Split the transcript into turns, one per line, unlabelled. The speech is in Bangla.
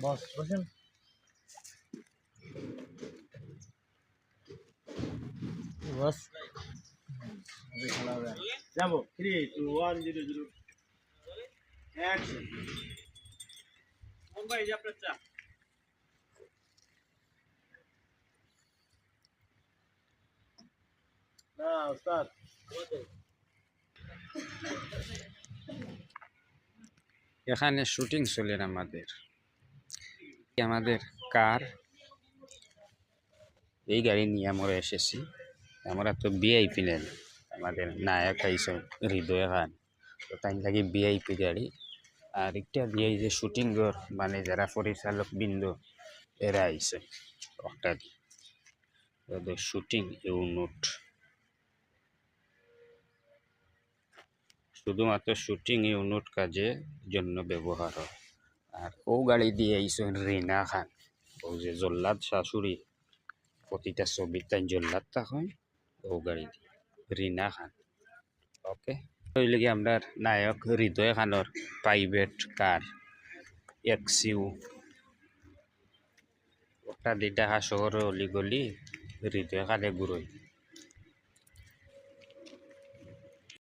বস বসেন। বস খেলা হবে। যাবো 3 2 1 0 0 অ্যাকশন। মুম্বাই যে আপনার চা না ওস্তাদ।
এখানে শুটিং চলে আমাদের আমাদের কার এই গাড়ি নিয়ে আমরা এসেছি। আমরা তো ভিআইপি নেন, আমাদের নায়ক আইসে হৃদয় খান, তো তাই লাগে ভিআইপি গাড়ি। আর একটা দিয়ে যে শুটিং ঘর মানে যারা পরিচালক বৃন্দ এরা আইসে একটা দিয়ে শুটিং ইউনিট, শুধুমাত্র শুটিং ইউনিট কাজে জন্য ব্যবহার হয়। আর ও গাড়ি দিয়ে আইসে রিনা খান, ও যে জল্লাদ শাশুড়ি প্রতিটা ছবির তাই জল্লাদ তখন ও গাড়ি দিয়ে রিনা খান। ওকে, হইলে কি আমরা নায়ক হৃদয় খানোর প্রাইভেট কার এক্সইউ ওটা দিয়ে ঢাকা শহর অলি গলি হৃদয় খানে ঘুরোই।